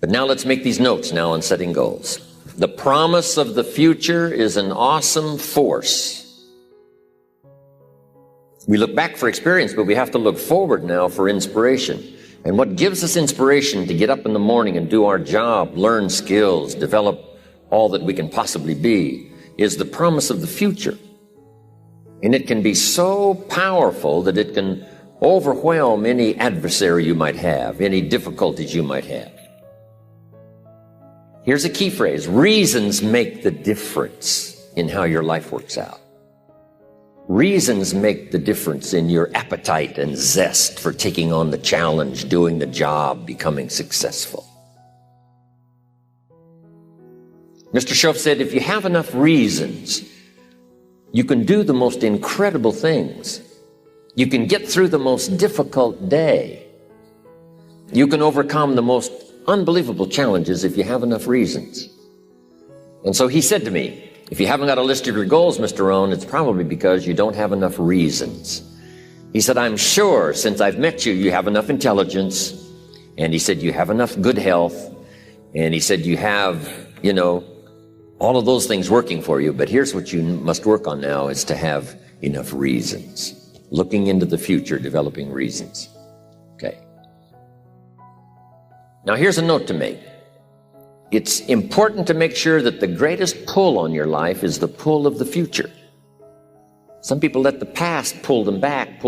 But now let's make these notes now on setting goals. The promise of the future is an awesome force. We look back for experience, but we have to look forward now for inspiration. And what gives us inspiration to get up in the morning and do our job, learn skills, develop all that we can possibly be, is the promise of the future. And it can be so powerful that it can overwhelm any adversary you might have, any difficulties you might have. Here's a key phrase: reasons make the difference in how your life works out. Reasons make the difference in your appetite and zest for taking on the challenge, doing the job, becoming successful. Mr. Shoaff said, if you have enough reasons, you can do the most incredible things. You can get through the most difficult day. You can overcome the most unbelievable challenges if you have enough reasons. And so he said to me, if you haven't got a list of your goals, Mr. Rohn, it's probably because you don't have enough reasons. He said, I'm sure since I've met you, you have enough intelligence. And he said, you have enough good health. And he said, you have, all of those things working for you. But here's what you must work on now, is to have enough reasons. Looking into the future, developing reasons. Okay. Now here's a note to make. It's important to make sure that the greatest pull on your life is the pull of the future. Some people let the past pull them back.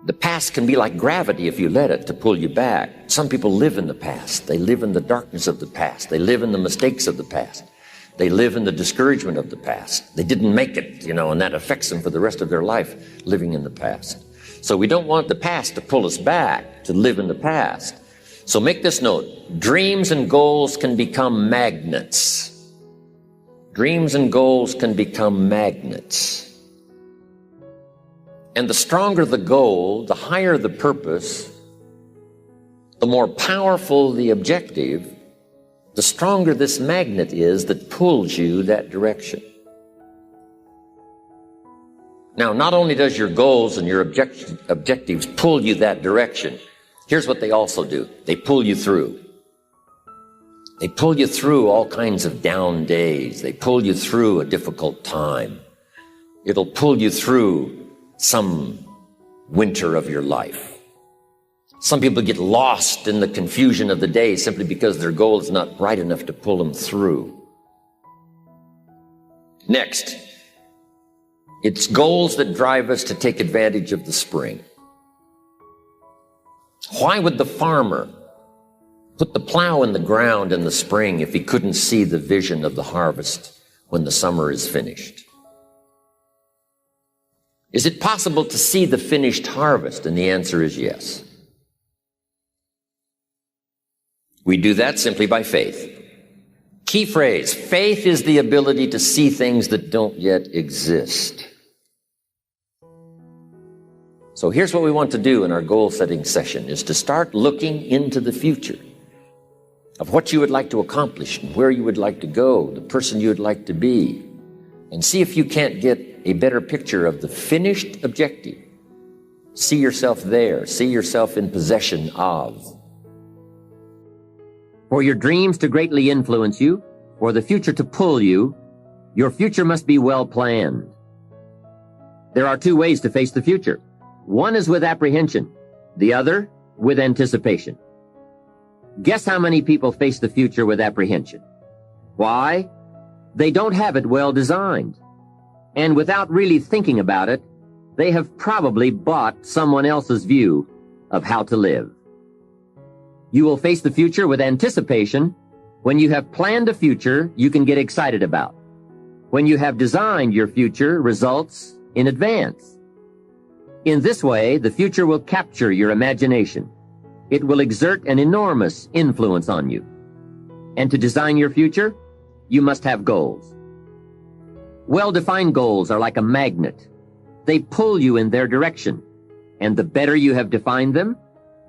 The past can be like gravity if you let it to pull you back. Some people live in the past. They live in the darkness of the past. They live in the mistakes of the past. They live in the discouragement of the past. They didn't make it, and that affects them for the rest of their life, living in the past. So we don't want the past to pull us back, to live in the past. So make this note: dreams and goals can become magnets. Dreams and goals can become magnets. And the stronger the goal, the higher the purpose, the more powerful the objective, the stronger this magnet is that pulls you that direction. Now, not only does your goals and your objectives pull you that direction, here's what they also do. They pull you through. They pull you through all kinds of down days. They pull you through a difficult time. It'll pull you through some winter of your life. Some people get lost in the confusion of the day simply because their goal is not bright enough to pull them through. Next, it's goals that drive us to take advantage of the spring. Why would the farmer put the plow in the ground in the spring if he couldn't see the vision of the harvest when the summer is finished? Is it possible to see the finished harvest? And the answer is yes. We do that simply by faith. Key phrase: faith is the ability to see things that don't yet exist. So here's what we want to do in our goal-setting session, is to start looking into the future of what you would like to accomplish and where you would like to go, the person you would like to be, and see if you can't get a better picture of the finished objective. See yourself there. See yourself in possession of. For your dreams to greatly influence you, for the future to pull you, your future must be well planned. There are two ways to face the future. One is with apprehension, the other with anticipation. Guess how many people face the future with apprehension? Why? They don't have it well designed. And without really thinking about it, they have probably bought someone else's view of how to live. You will face the future with anticipation when you have planned a future you can get excited about, when you have designed your future results in advance. In this way, the future will capture your imagination. It will exert an enormous influence on you. And to design your future, you must have goals. Well-defined goals are like a magnet. They pull you in their direction. And the better you have defined them,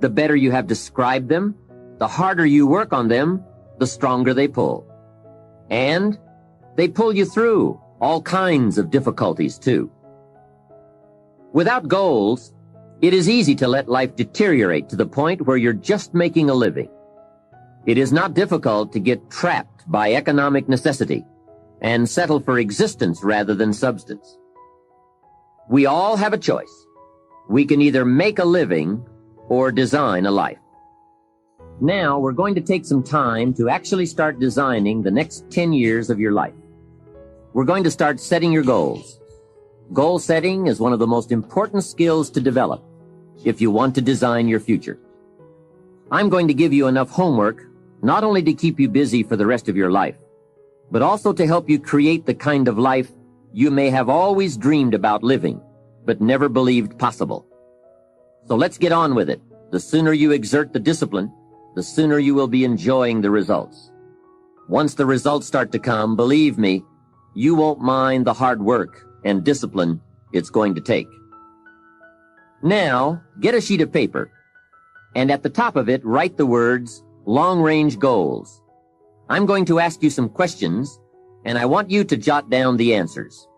the better you have described them, the harder you work on them, the stronger they pull. And they pull you through all kinds of difficulties too. Without goals, It is easy to let life deteriorate to the point where you're just making a living. It is not difficult to get trapped by economic necessity and settle for existence rather than substance. We all have a choice. We can either make a living or design a life. Now we're going to take some time to actually start designing the next 10 years of your life. We're going to start setting your goals. Goal setting is one of the most important skills to develop if you want to design your future. I'm going to give you enough homework not only to keep you busy for the rest of your life, but also to help you create the kind of life you may have always dreamed about living, but never believed possible. So let's get on with it. The sooner you exert the discipline, the sooner you will be enjoying the results. Once the results start to come, believe me, you won't mind the hard work and discipline it's going to take. Now, get a sheet of paper, and at the top of it, write the words, long-range goals. I'm going to ask you some questions, and I want you to jot down the answers.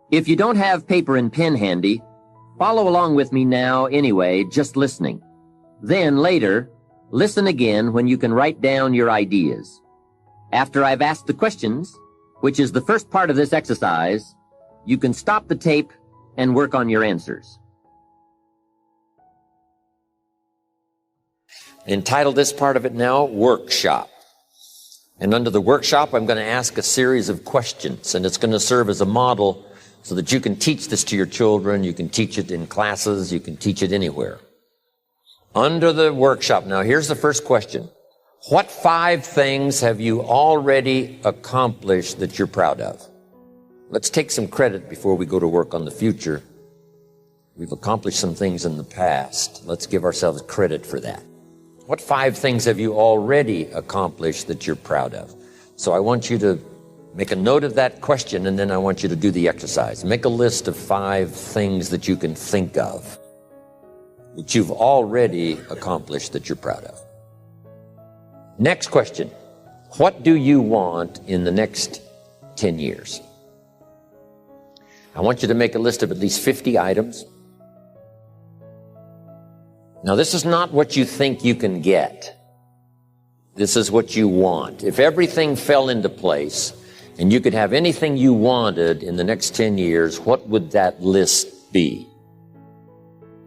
If you don't have paper and pen handy, follow along with me now anyway, just listening. Then later, listen again when you can write down your ideas. After I've asked the questions, which is the first part of this exercise, you can stop the tape and work on your answers. Entitle this part of it now, Workshop. And under the workshop, I'm going to ask a series of questions, and it's going to serve as a model so that you can teach this to your children, you can teach it in classes, you can teach it anywhere. Under the workshop, now here's the first question. What 5 things have you already accomplished that you're proud of? Let's take some credit before we go to work on the future. We've accomplished some things in the past. Let's give ourselves credit for that. What 5 things have you already accomplished that you're proud of? So I want you to make a note of that question, and then I want you to do the exercise. Make a list of 5 things that you can think of that you've already accomplished that you're proud of. Next question. What do you want in the next 10 years? I want you to make a list of at least 50 items. Now, this is not what you think you can get. This is what you want. If everything fell into place and you could have anything you wanted in the next 10 years, what would that list be?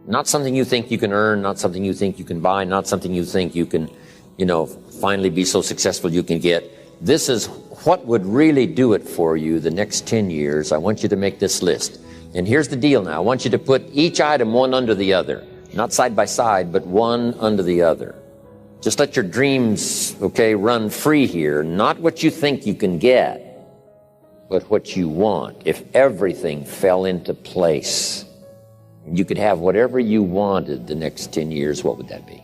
Not something you think you can earn, not something you think you can buy, not something you think you can, finally be so successful you can get. This is what would really do it for you the next 10 years. I want you to make this list. And here's the deal now. I want you to put each item one under the other. Not side by side, but one under the other. Just let your dreams, run free here. Not what you think you can get, but what you want. If everything fell into place, and you could have whatever you wanted the next 10 years, what would that be?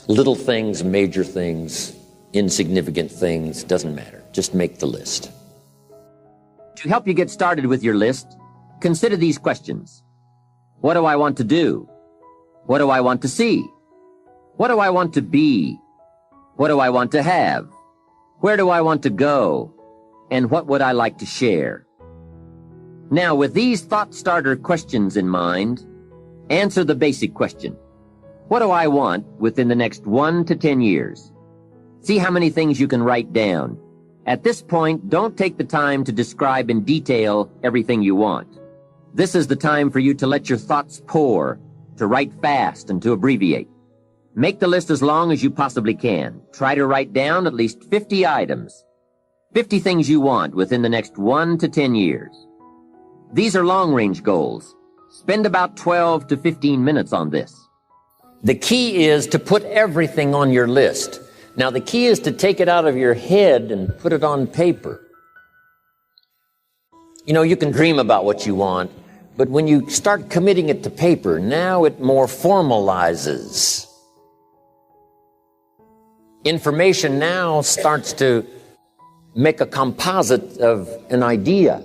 Little things, major things, insignificant things, doesn't matter. Just make the list. To help you get started with your list, consider these questions. What do I want to do? What do I want to see? What do I want to be? What do I want to have? Where do I want to go? And what would I like to share? Now, with these thought starter questions in mind, answer the basic question. What do I want within the next 1 to 10 years? See how many things you can write down. At this point, don't take the time to describe in detail everything you want. This is the time for you to let your thoughts pour, to write fast and to abbreviate. Make the list as long as you possibly can. Try to write down at least 50 items. 50 things you want within the next 1 to 10 years. These are long-range goals. Spend about 12 to 15 minutes on this. The key is to put everything on your list. Now, the key is to take it out of your head and put it on paper. You can dream about what you want, but when you start committing it to paper, now it more formalizes. Information now starts to make a composite of an idea.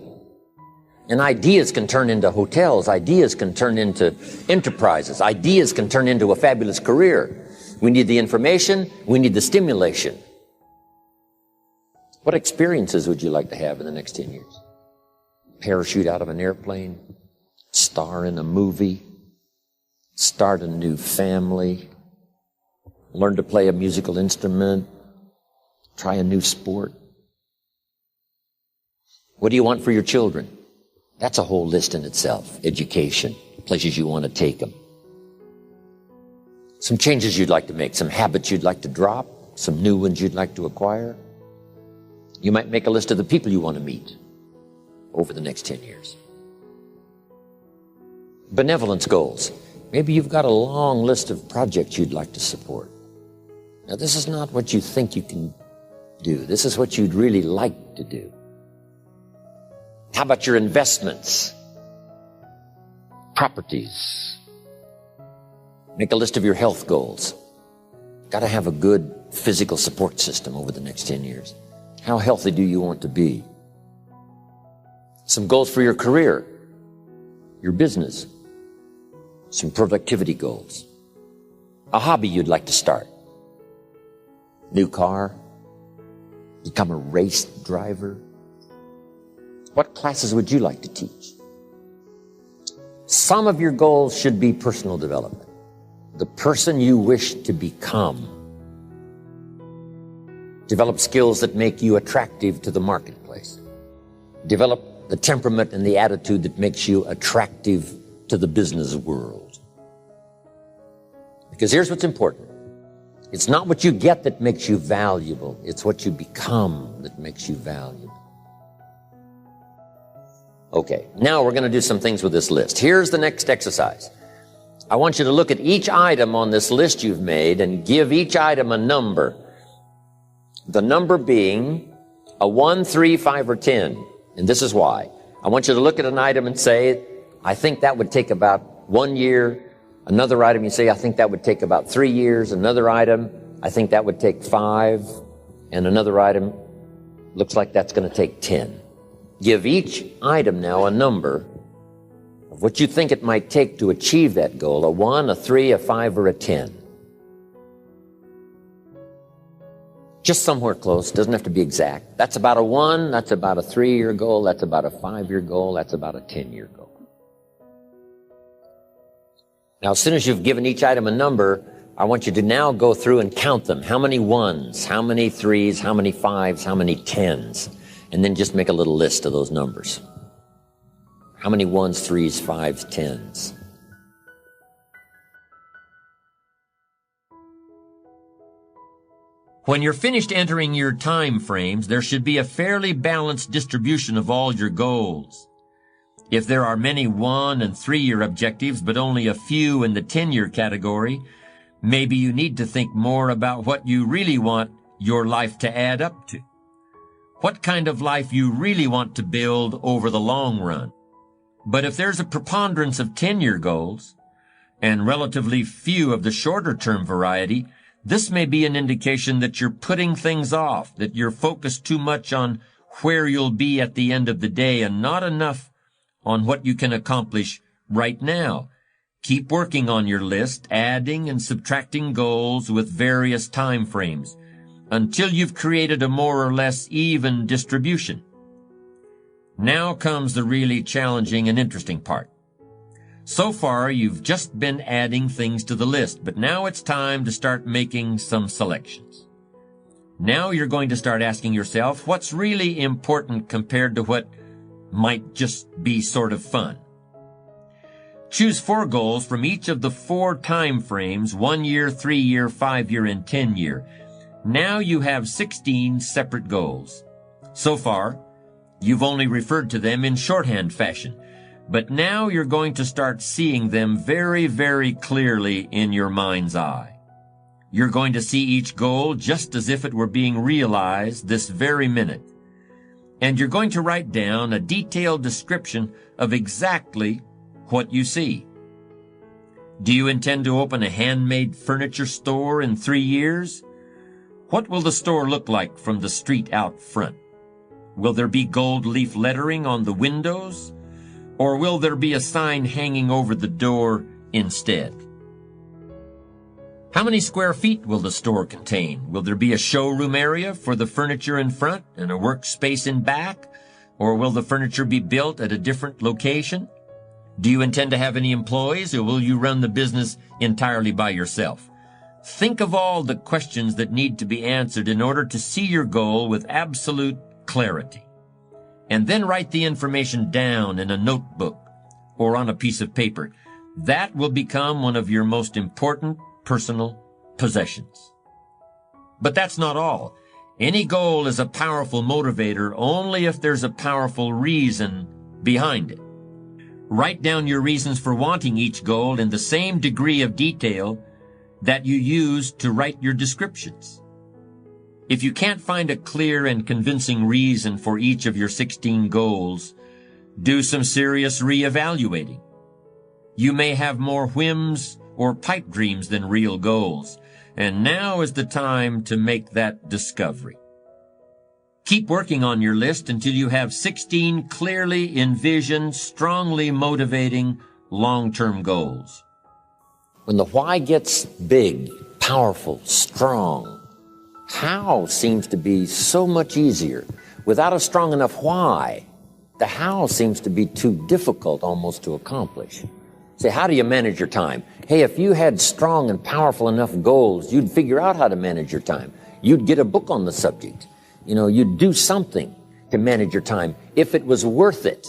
And ideas can turn into hotels. Ideas can turn into enterprises. Ideas can turn into a fabulous career. We need the information. We need the stimulation. What experiences would you like to have in the next 10 years? Parachute out of an airplane, star in a movie, start a new family, learn to play a musical instrument, try a new sport? What do you want for your children? That's a whole list in itself. Education, places you want to take them. Some changes you'd like to make, some habits you'd like to drop, some new ones you'd like to acquire. You might make a list of the people you want to meet over the next 10 years. Benevolence goals. Maybe you've got a long list of projects you'd like to support. Now, this is not what you think you can do. This is what you'd really like to do. How about your investments? Properties. Make a list of your health goals. Got to have a good physical support system over the next 10 years. How healthy do you want to be? Some goals for your career, your business, some productivity goals, a hobby you'd like to start, new car, become a race driver. What classes would you like to teach? Some of your goals should be personal development. The person you wish to become. Develop skills that make you attractive to the marketplace. Develop the temperament and the attitude that makes you attractive to the business world. Because here's what's important. It's not what you get that makes you valuable. It's what you become that makes you valuable. Okay, now we're going to do some things with this list. Here's the next exercise. I want you to look at each item on this list you've made and give each item a number. The number being a 1, 3, 5, or 10. And this is why. I want you to look at an item and say, I think that would take about 1 year. Another item, you say, I think that would take about 3 years. Another item, I think that would take 5. And another item, looks like that's going to take 10. Give each item now a number of what you think it might take to achieve that goal, a 1, a 3, a 5, or a 10. Just somewhere close, doesn't have to be exact. That's about a 1, that's about a 3-year goal, that's about a 5-year goal, that's about a 10-year goal. Now, as soon as you've given each item a number, I want you to now go through and count them. How many 1s, how many 3s, how many 5s, how many 10s? And then just make a little list of those numbers. How many 1s, 3s, 5s, 10s? When you're finished entering your time frames, there should be a fairly balanced distribution of all your goals. If there are many 1- and 3-year objectives, but only a few in the 10-year category, maybe you need to think more about what you really want your life to add up to. What kind of life you really want to build over the long run. But if there's a preponderance of 10-year goals, and relatively few of the shorter-term variety, this may be an indication that you're putting things off, that you're focused too much on where you'll be at the end of the day and not enough on what you can accomplish right now. Keep working on your list, adding and subtracting goals with various time frames until you've created a more or less even distribution. Now comes the really challenging and interesting part. So far, you've just been adding things to the list, but now it's time to start making some selections. Now you're going to start asking yourself, what's really important compared to what might just be sort of fun? Choose 4 goals from each of the 4 time frames, 1 year, 3 year, 5 year, and 10 year. Now you have 16 separate goals. So far, you've only referred to them in shorthand fashion. But now you're going to start seeing them very, very clearly in your mind's eye. You're going to see each goal just as if it were being realized this very minute. And you're going to write down a detailed description of exactly what you see. Do you intend to open a handmade furniture store in 3 years? What will the store look like from the street out front? Will there be gold leaf lettering on the windows? Or will there be a sign hanging over the door instead? How many square feet will the store contain? Will there be a showroom area for the furniture in front and a workspace in back? Or will the furniture be built at a different location? Do you intend to have any employees, or will you run the business entirely by yourself? Think of all the questions that need to be answered in order to see your goal with absolute clarity. And then write the information down in a notebook or on a piece of paper. That will become one of your most important personal possessions. But that's not all. Any goal is a powerful motivator only if there's a powerful reason behind it. Write down your reasons for wanting each goal in the same degree of detail that you use to write your descriptions. If you can't find a clear and convincing reason for each of your 16 goals, do some serious reevaluating. You may have more whims or pipe dreams than real goals, and now is the time to make that discovery. Keep working on your list until you have 16 clearly envisioned, strongly motivating, long-term goals. When the why gets big, powerful, strong, how seems to be so much easier. Without a strong enough why, the how seems to be too difficult almost to accomplish. Say, how do you manage your time? Hey, if you had strong and powerful enough goals, you'd figure out how to manage your time. You'd get a book on the subject. You'd do something to manage your time if it was worth it.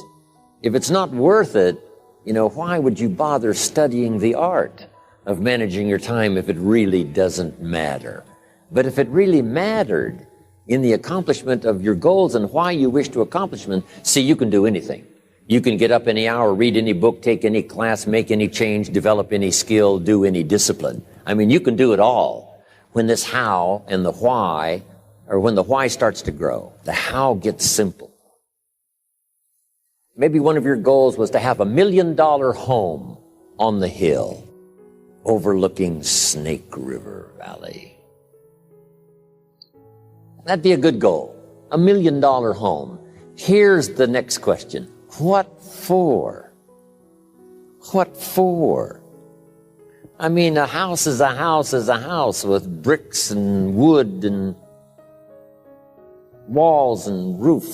If it's not worth it, why would you bother studying the art of managing your time if it really doesn't matter? But if it really mattered in the accomplishment of your goals and why you wish to accomplish them, see, you can do anything. You can get up any hour, read any book, take any class, make any change, develop any skill, do any discipline. You can do it all. When this how and the why, or when the why starts to grow, the how gets simple. Maybe one of your goals was to have $1 million home on the hill overlooking Snake River Valley. That'd be a good goal. $1 million home. Here's the next question. What for? What for? A house is a house is a house with bricks and wood and walls and roof.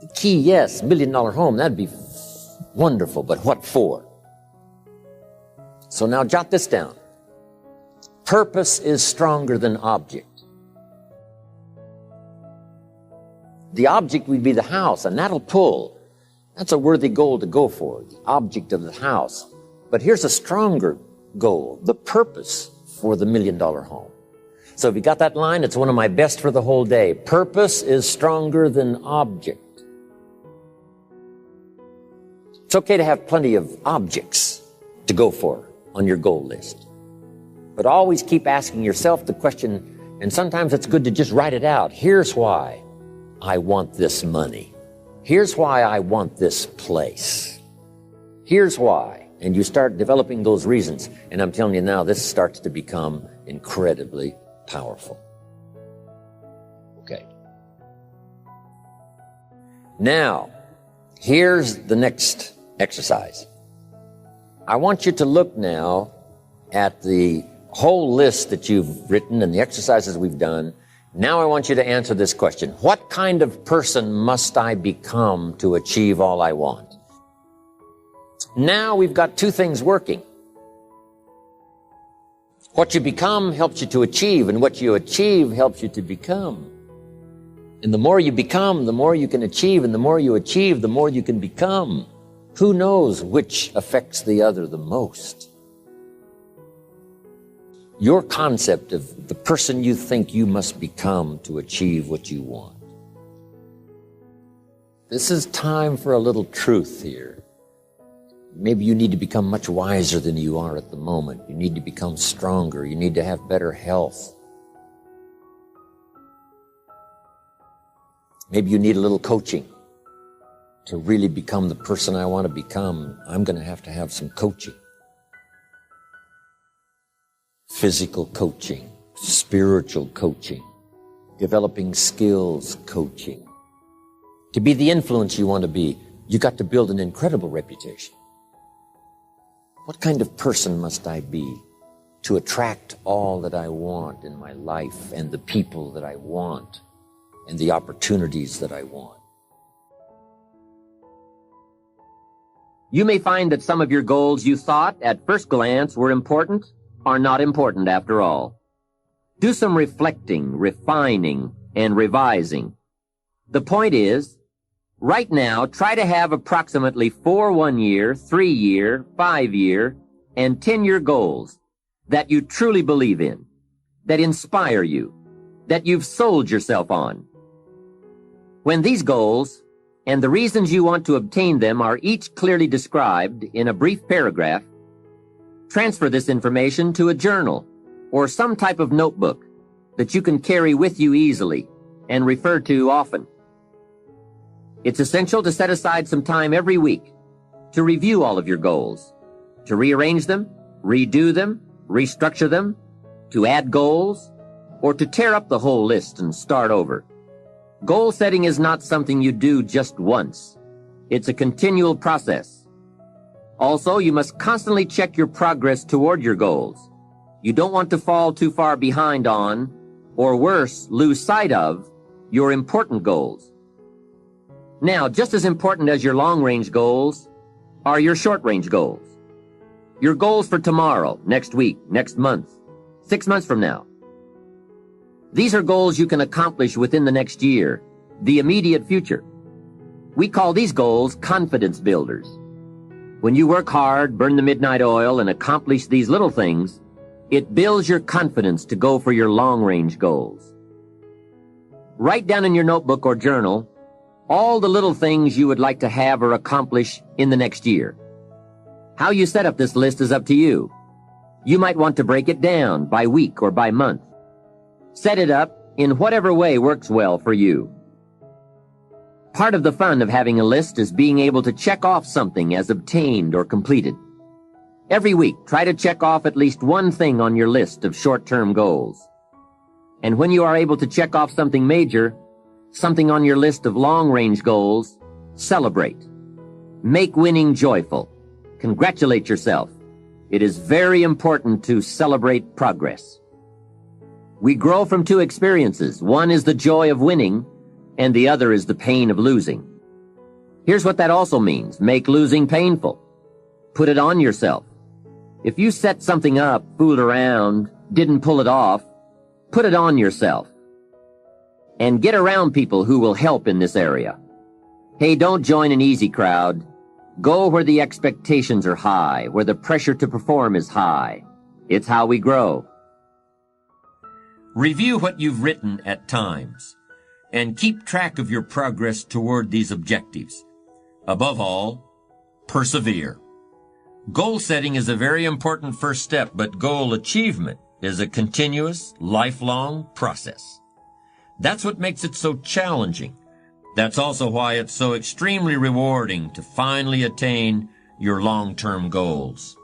The key, yes, $1 million home, that'd be wonderful, but what for? So now jot this down. Purpose is stronger than object. The object would be the house, and that'll pull. That's a worthy goal to go for, the object of the house. But here's a stronger goal, the purpose for the $1 million home. So if you got that line, it's one of my best for the whole day. Purpose is stronger than object. It's okay to have plenty of objects to go for on your goal list. But always keep asking yourself the question, and sometimes it's good to just write it out. Here's why I want this money. Here's why I want this place. Here's why. And you start developing those reasons. And I'm telling you now, this starts to become incredibly powerful. Okay. Now, here's the next exercise. I want you to look now at the whole list that you've written and the exercises we've done. Now I want you to answer this question. What kind of person must I become to achieve all I want? Now we've got two things working. What you become helps you to achieve, and what you achieve helps you to become. And the more you become, the more you can achieve, and the more you achieve, the more you can become. Who knows which affects the other the most? Your concept of the person you think you must become to achieve what you want. This is time for a little truth here. Maybe you need to become much wiser than you are at the moment. You need to become stronger. You need to have better health. Maybe you need a little coaching to really become the person I want to become. I'm going to have some coaching. Physical coaching, spiritual coaching, developing skills coaching. To be the influence you want to be, you got to build an incredible reputation. What kind of person must I be to attract all that I want in my life and the people that I want and the opportunities that I want? You may find that some of your goals you thought at first glance were important are not important after all. Do some reflecting, refining, and revising. The point is, right now, try to have approximately 4 1-year, 3-year, 5-year, and 10-year goals that you truly believe in, that inspire you, that you've sold yourself on. When these goals and the reasons you want to obtain them are each clearly described in a brief paragraph, transfer this information to a journal or some type of notebook that you can carry with you easily and refer to often. It's essential to set aside some time every week to review all of your goals, to rearrange them, redo them, restructure them, to add goals, or to tear up the whole list and start over. Goal setting is not something you do just once. It's a continual process. Also, you must constantly check your progress toward your goals. You don't want to fall too far behind on, or worse, lose sight of, your important goals. Now, just as important as your long-range goals are your short-range goals. Your goals for tomorrow, next week, next month, 6 months from now. These are goals you can accomplish within the next year, the immediate future. We call these goals confidence builders. When you work hard, burn the midnight oil, and accomplish these little things, it builds your confidence to go for your long-range goals. Write down in your notebook or journal all the little things you would like to have or accomplish in the next year. How you set up this list is up to you. You might want to break it down by week or by month. Set it up in whatever way works well for you. Part of the fun of having a list is being able to check off something as obtained or completed. Every week, try to check off at least one thing on your list of short-term goals. And when you are able to check off something major, something on your list of long-range goals, celebrate. Make winning joyful. Congratulate yourself. It is very important to celebrate progress. We grow from 2 experiences. One is the joy of winning, and the other is the pain of losing. Here's what that also means. Make losing painful. Put it on yourself. If you set something up, fooled around, didn't pull it off, put it on yourself. And get around people who will help in this area. Hey, don't join an easy crowd. Go where the expectations are high, where the pressure to perform is high. It's how we grow. Review what you've written at times, and keep track of your progress toward these objectives. Above all, persevere. Goal setting is a very important first step, but goal achievement is a continuous, lifelong process. That's what makes it so challenging. That's also why it's so extremely rewarding to finally attain your long-term goals.